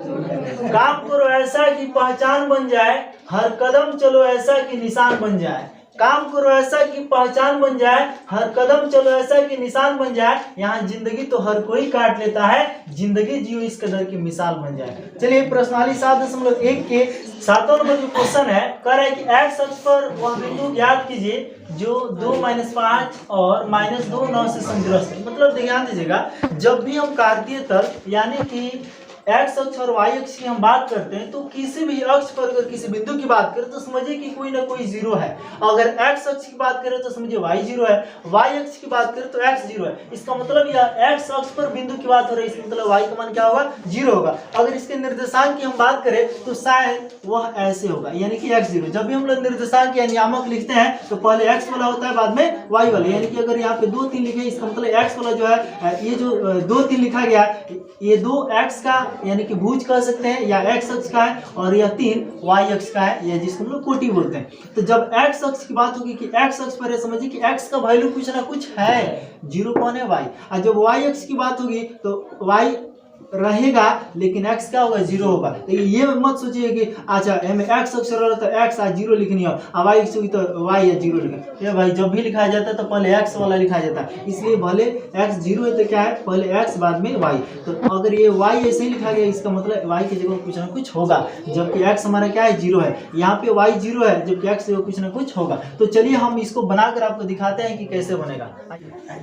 काम करो ऐसा कि पहचान बन जाए, हर कदम चलो ऐसा कि निशान बन जाए। काम करो ऐसा कि पहचान बन जाए, हर कदम चलो ऐसा कि निशान बन जाए। यहाँ जिंदगी तो हर कोई काट लेता है, जिंदगी जियो इस कदर की मिसाल बन जाए। चलिए प्रश्नावली 7.1 के 7वां नंबर जो क्वेश्चन है, कह रहा है कि एक्स अक्ष पर वह बिंदु ज्ञात कीजिए जो 2 - 5 और -2 9 से समदूरस्थ है। मतलब ध्यान दीजिएगा, जब भी हम कार्तीय तल यानी कि एक्स अक्ष और वाई अक्ष की हम बात करते हैं, तो किसी भी अक्ष पर अगर किसी बिंदु की बात करें तो समझिए कि कोई ना कोई जीरो है। अगर एक्स अक्ष की बात करें तो समझिए वाई जीरो है, वाई अक्ष की बात करें तो एक्स जीरो है। इसका मतलब यह एक्स अक्ष पर बिंदु की बात हो रही है, इसका मतलब वाई का मान क्या होगा, जीरो होगा। अगर इसके निर्देशांक की हम बात करें तो शायद वह ऐसे होगा, यानी कि एक्स जीरो। जब भी हम लोग निर्देशांक या नियामक लिखते हैं तो पहले एक्स वाला होता है, बाद में वाई वाला। यानी कि अगर यहाँ पे 2 3 लिखे, इसका मतलब एक्स वाला जो है, ये जो 2 3 लिखा गया, ये 2 एक्स का यानी कि भुज कह सकते हैं, या एक्स अक्ष का है, और यह 3 वाई अक्ष का है, या जिसको हम लोग कोटि बोलते हैं। तो जब एक्स अक्ष की बात होगी कि एक्स अक्ष पर समझिए कि एक्स का वैल्यू कुछ ना कुछ है, जीरो कौन है, वाई। और जब वाई अक्ष की बात होगी तो वाई रहेगा लेकिन एक्स क्या होगा, जीरो होगा। तो ये मत सोचिए कि अच्छा एक्स अक्ष रहा तो एक्स आ जीरो लिखनी हो, और वाई अक्ष तो वाई या जीरो लिखना। ये भाई जब भी लिखा जाता है तो पहले एक्स वाला लिखा जाता है, इसलिए भले एक्स जीरो है तो क्या है, पहले एक्स बाद में वाई। तो अगर ये वाई ऐसे ही लिखा गया, इसका मतलब वाई की जगह कुछ ना कुछ होगा, जबकि एक्स हमारा क्या है, जीरो है। यहाँ पे वाई जीरो है, जबकि एक्स जगह कुछ ना कुछ होगा। तो चलिए हम इसको बनाकर आपको दिखाते हैं कि कैसे बनेगा।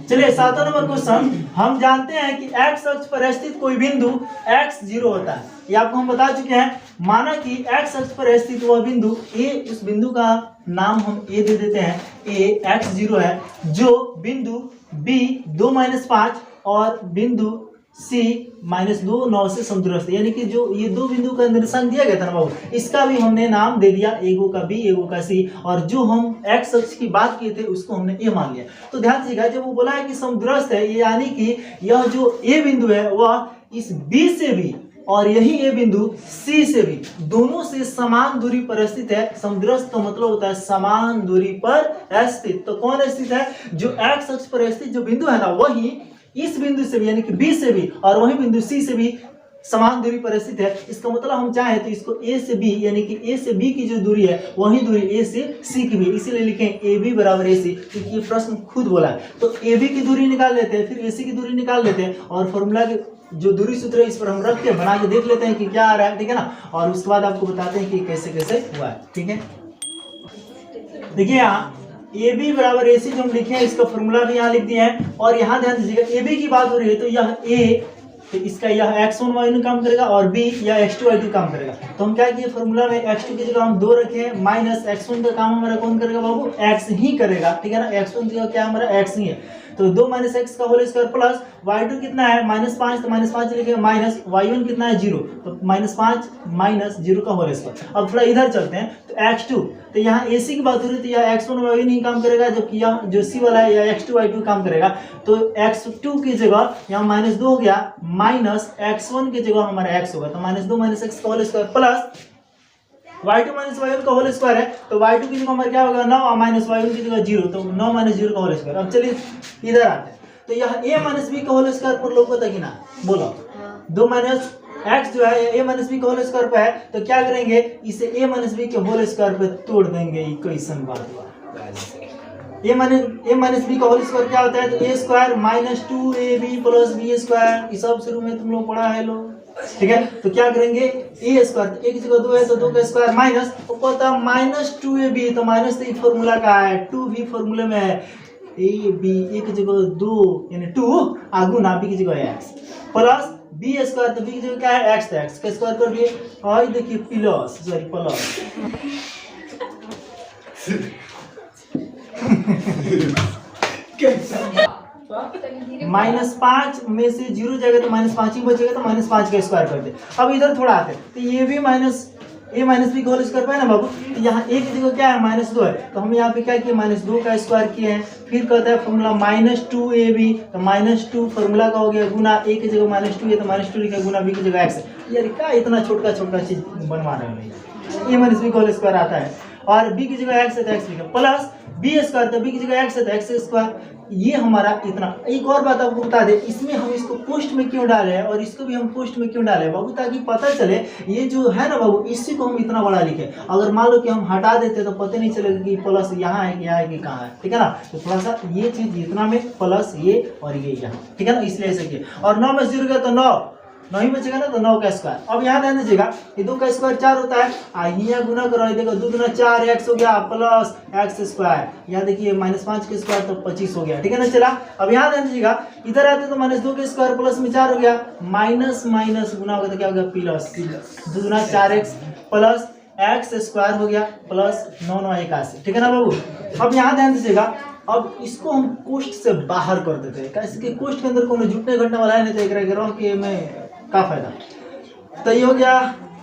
चलिए 7वां नंबर क्वेश्चन, हम जानते हैं कि एक्स अक्ष पर स्थित कोई बिंदु x जीरो होता है, ये आपको हम बता चुके हैं। माना कि x अक्ष पर स्थित वह बिंदु a, उस बिंदु का नाम हम a दे देते हैं, a x जीरो है, जो बिंदु b 2 - 5 और बिंदु c -2 9 से समदूरस्थ है। यानी कि जो ये 2 बिंदु का निर्देशांक दिया गया था ना बाबू, इसका भी हमने नाम दे दिया, एगो का b एगो का c, और जो हम x अक्ष की बात किए थे उसको हमने a मान लिया। तो ध्यान दीजिएगा, जब वो बोला है कि समदूरस्थ है, ये यानी कि यह जो a बिंदु है वह इस b से भी और यही ए बिंदु C से भी दोनों से समान दूरी पर स्थित है। समदूरस्थ का मतलब होता है समान दूरी पर स्थित। तो कौन स्थित है, जो एक्स अक्ष पर स्थित जो बिंदु है ना, वही इस बिंदु से भी यानी कि B से भी और वही बिंदु C से भी समान दूरी पर स्थित है। इसका मतलब हम चाहें तो इसको A से B यानी कि A से B की जो दूरी है वही दूरी A से C की भी, इसीलिए लिखें AB बराबर AC, क्योंकि ये प्रश्न खुद बोला है। तो AB की दूरी निकाल लेते हैं, फिर AC की दूरी निकाल लेते हैं, और फॉर्मूला के जो दूरी सूत्र है इस पर हम रख के बना के देख लेते हैं कि क्या आ रहा है, ठीक है ना। और उसके बाद आपको बताते हैं कि कैसे कैसे हुआ है, ठीक है। देखिए यहाँ AB बराबर AC जो हम लिखे हैं, इसका फॉर्मूला भी यहाँ लिख दिया है। और यहाँ ध्यान दीजिएगा, AB की बात हो रही है तो यह A, तो इसका यह x1 y1 काम करेगा, और b या x2 y2 काम करेगा। तो हम क्या किए, फॉर्मूला में x2 की जगह हम 2 रखे हैं, माइनस x1 का काम हमारा कौन करेगा बाबू, x ही करेगा, ठीक है ना। x1 की जगह क्या हमारा x ही है, तो 2 - x का होल स्क्वायर प्लस y2 कितना है -5, तो -5 लिखेंगे, माइनस y1 कितना है 0, तो -5 माइनस 0 का होल स्क्वायर। अब थोड़ा इधर चलते हैं, तो x2, तो यहाँ AC की बात हो रही है तो यह x1 y1 नहीं काम करेगा, जबकि यह जो C वाला है यह x2 y2 काम करेगा। तो x2 की जगह यहाँ -2 हो गया, माइनस x1 की जगह हमारा x होगा, तो -2 - x का whole square plus y2 - y1 का होल स्क्वायर है, तो y2 की जगह हमारा क्या होगा 9, माइनस y1 की जगह 0, तो 9 - 0 का होल स्क्वायर। अब चलिए इधर आते हैं, तो यह a - b का होल स्क्वायर पर लोग होता कि ना, बोलो 2 x जो है a - b का होल स्क्वायर पे है, तो क्या करेंगे, इसे a - b के होल स्क्वायर पे तोड़ देंगे। कैसन बात हुआ, a - b का होल स्क्वायर क्या होता है, तो a square minus 2ab plus b square, इस सब शुरू में तुम लोग पढ़ा है लोग, ठीक है। तो क्या करेंगे, a स्क्वायर, तो 1 की जगह 2 है तो 2 का स्क्वायर माइनस होता है -2ab, तो माइनस तो फॉर्मूला का है, 2b फॉर्मूले में है, ab 1 की जगह 2 यानी 2 गुना b की जगह x प्लस b स्क्वायर, तो b की जगह क्या है x, तो x का स्क्वायर कर दिए, और देखिए प्लस -5 में से 0 जाएगा तो -5 ही बचेगा, तो -5 का स्क्वायर कर दे। अब इधर थोड़ा आते हैं, तो ये भी a - b का होल स्क्वायर पे है ना बाबू, तो यहाँ a की जगह क्या है -2 है, तो हम यहाँ पे क्या किए -2 का स्क्वायर किए हैं। फिर कहता है फॉर्मूला -2ab, तो -2 फॉर्मूला का हो गया, गुना a की जगह -2 है तो -2 लिखा, गुना b की जगह x। यार क्या इतना छोटा छोटा चीज बनवा रहे हैं, a - b का होल स्क्वायर आता है, और b की जगह x है तो x लिखा, प्लस बी स्क्वायर, तो बी की जगह एक्स है तो एक्स स्क्वायर। ये हमारा इतना। एक और बात आपको बता दें, इसमें हम इसको पोस्ट में क्यों डाले हैं और इसको भी हम पोस्ट में क्यों डाले बाबू, ताकि पता चले ये जो है ना बाबू, इसी को हम इतना बड़ा लिखे। अगर मान लो कि हम हटा देते तो पता नहीं चलेगा कि प्लस यहाँ है कि यहाँ है कि कहाँ है, ठीक है ना। तो थोड़ा सा ये चीज इतना में प्लस ये और ये यहाँ, ठीक है ना, इसलिए ऐसे किया। और 9 में 0 गया तो 9 9 ही बचेगा ना, तो 9 का स्क्वायर। अब यहाँ ध्यान दीजिएगा, ये 2 का स्क्वायर 4 होता है, यहाँ गुना करो, देखो 2 दूना 4 एक्स हो गया प्लस एक्स स्क्वायर। यहाँ देखिए -5 के स्क्वायर तो 25 हो गया, ठीक है ना। चला अब यहाँ ध्यान दीजिएगा, इधर आते तो -2 के स्क्वायर प्लस में 4 हो गया, माइनस माइनस गुना होगा तो क्या हो गया प्लस, 2 दूना 4x प्लस एक्स स्क्वायर हो गया प्लस 9 9 81, ठीक है ना बाबू। अब यहाँ ध्यान दीजिएगा, अब इसको हम कोष्ठ से बाहर कर देते हैं, कैसे कि कोष्ठ के अंदर कोनो जुटने घटने वाला है नहीं, तो एक रह कि में का फायदा। तो ये हो गया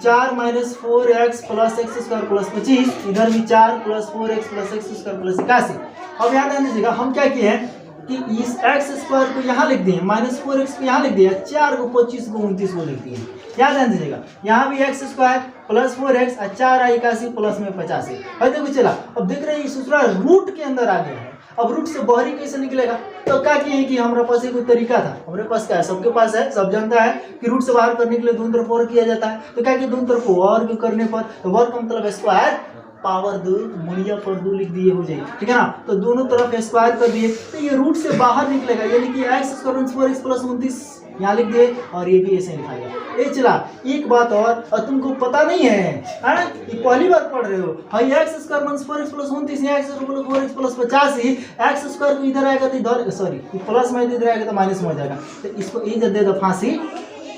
4 - 4x plus x square plus 25, इधर भी 4 + 4x plus x square plus 81। अब यहाँ ध्यान दीजिएगा, हम क्या किए हैं कि इस एक्स स्क्वायर को यहाँ लिख दिए, -4x को यहाँ लिख दिया, 4 को 25 को 29 को लिख दिए। क्या ध्यान दीजिएगा, यहाँ भी एक्स स्क्वायर प्लस 4x और 4 × 81 प्लस में 85। अब देखो चला, अब देख रहे हैं सूत्रा रूट के अंदर आ गया है। अब रूट से बाहरी कैसे निकलेगा, तो क्या किए कि हमारे पास एक तरीका था, हमारे पास क्या है, सबके पास है, सब जानता है कि रूट से बाहर करने के लिए दोनों तरफ वर्ग किया जाता है। तो क्या कि दोनों तरफ वर्ग करने पर, तो वर्ग का मतलब स्क्वायर पावर 2 मूल्य पर 2 लिख दिए हो जाए, ठीक है ना। तो दोनों तरफ स्क्वायर कर दिए, तो ये रूट से बाहर निकलेगा, यानी कि एक्स स्क्वायर 4x प्लस 29 यहाँ लिख दिए, और ये भी ऐसे लिखा गया। ये चला, एक बात और तुमको पता नहीं है, ये पहली बार पढ़ रहे हो, high x square 4x plus 29, यहाँ x square 4x plus 85, x square को इधर आएगा तो इधर, सॉरी प्लस में इधर आएगा तो माइनस में हो जाएगा। तो इसको ये जब दे दो फांसी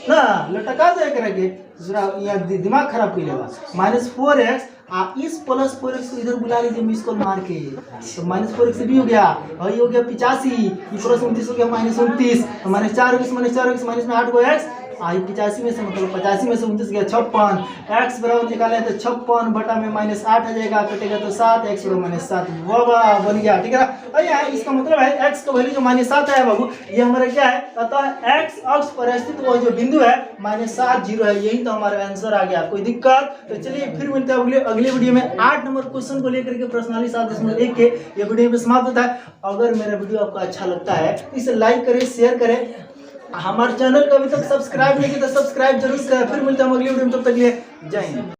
ना, लटका दे करके यहाँ दिमाग खराब कर लेगा। -4x इस प्लस 4x को इधर बुला लीजिए मिस कॉल मार के, तो -4x भी हो गया, और ये हो गया 85, प्लस 29 हो गया -29, तो -4x माइनस में 8 को x, 85 में से मतलब 85 में से 29 गया 56, x बराबर निकाले तो 56 बटा में -8 आ जाएगा, कटेगा तो 7, x बराबर -7 वाह बन गया, ठीक है ना। यहाँ इसका मतलब है x का वैल्यू जो -7 है बाबू, ये हमारा क्या है, अतः x अक्ष पर स्थित वो जो बिंदु है -7 0 है, यही तो हमारा आंसर आ गया। कोई दिक्कत, तो चलिए फिर मिलते हैं अगले वीडियो में 8 नंबर क्वेश्चन को लेकर के प्रश्नावली 7.1 के ये वीडियो में समाप्त होता है। अगर मेरा वीडियो आपको अच्छा लगता है तो इसे लाइक करें, शेयर करें, हमारे चैनल को अभी तक सब्सक्राइब नहीं किया तो सब्सक्राइब जरूर करें। फिर मिलते हैं अगले वीडियो में, तब तक के लिए जय हिंद।